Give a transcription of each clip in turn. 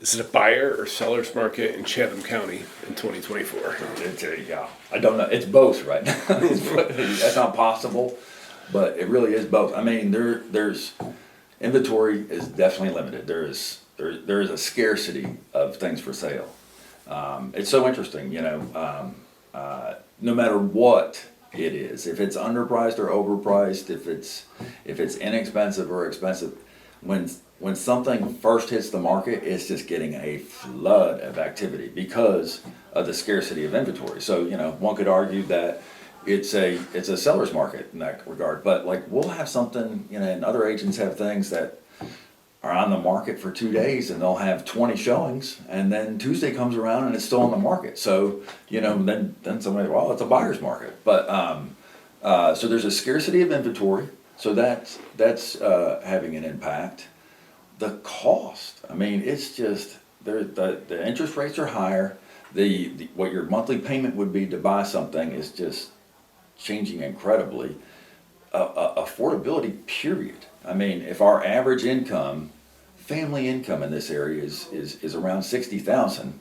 Is it a buyer or seller's market in Chatham County in 2024? Yeah, I don't know. It's both right now. That's not possible, but it really is both. I mean, there's inventory is definitely limited. There is a scarcity of things for sale. It's so interesting, no matter what it is, if it's underpriced or overpriced, if it's inexpensive or expensive, when something first hits the market, it's just getting a flood of activity because of the scarcity of inventory. So, one could argue that it's a seller's market in that regard. But like we'll have something, and other agents have things that are on the market for 2 days and they'll have 20 showings, and then Tuesday comes around and it's still on the market. So, then somebody, well, it's a buyer's market. But so there's a scarcity of inventory. So that's having an impact. The cost, I mean, it's just the interest rates are higher. The what your monthly payment would be to buy something is just changing incredibly. Affordability, period. I mean, if our average income, family income in this area is around 60,000,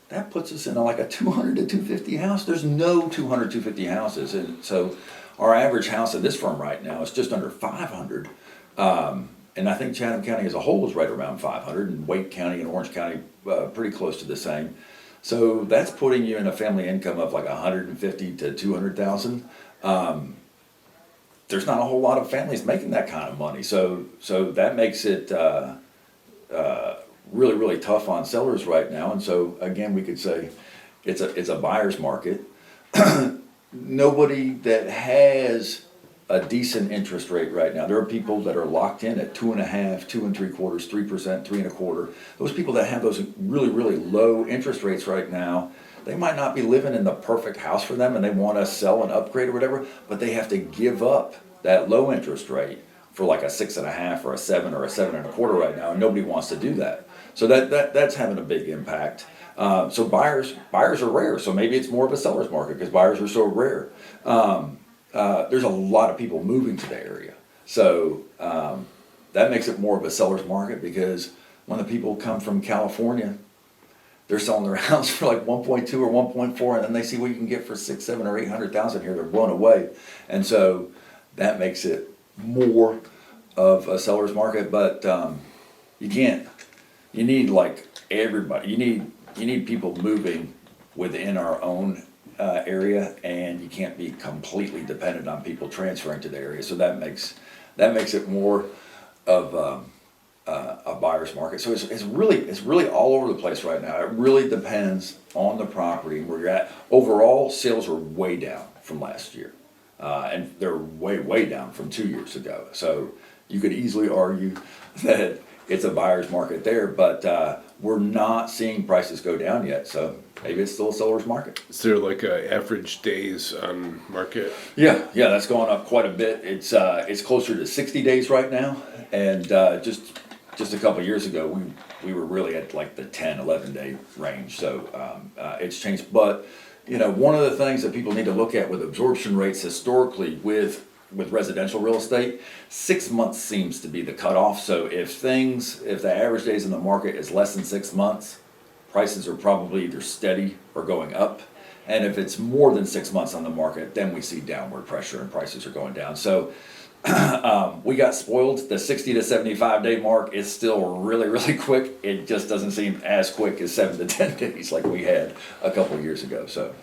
that puts us in like a 200 to 250 house. There's no 200, 250 houses, and so our average house in this firm right now is just under 500. And I think Chatham County as a whole is right around 500, and Wake County and Orange County pretty close to the same. So that's putting you in a family income of like 150 to 200,000. There's not a whole lot of families making that kind of money, so that makes it really, really tough on sellers right now. And so again, we could say it's a buyer's market. Nobody that has a decent interest rate right now. There are people that are locked in at 2.5%, 2 3/4, 3%, 3 1/4. Those people that have those really, really low interest rates right now, they might not be living in the perfect house for them and they want to sell and upgrade or whatever, but they have to give up that low interest rate for like a 6.5 or a 7 or a 7 1/4 right now, and nobody wants to do that. So that's having a big impact. So buyers are rare. So maybe it's more of a seller's market because buyers are so rare. There's a lot of people moving to the area, so that makes it more of a seller's market because when the people come from California, they're selling their house for like 1.2 or 1.4, and then they see what you can get for 6, 7, or 800,000 here. They're blown away, and so that makes it more of a seller's market. But you can't. You need like everybody. You need people moving within our own area, and you can't be completely dependent on people transferring to the area. So that makes it more of a buyer's market. So it's really all over the place right now. It really depends on the property and where you're at. Overall, sales are way down from last year, and they're way down from 2 years ago. So you could easily argue that it's a buyer's market there, but we're not seeing prices go down yet. So maybe it's still a seller's market. Is there like a average days on market? Yeah, that's going up quite a bit. It's closer to 60 days right now, and just a couple of years ago, we were really at like the 10, 11 day range. So it's changed. But one of the things that people need to look at with absorption rates historically with residential real estate, 6 months seems to be the cutoff. So if the average days in the market is less than 6 months, prices are probably either steady or going up. And if it's more than 6 months on the market, then we see downward pressure and prices are going down. So we got spoiled. The 60 to 75 day mark is still really, really quick. It just doesn't seem as quick as 7 to 10 days like we had a couple years ago. So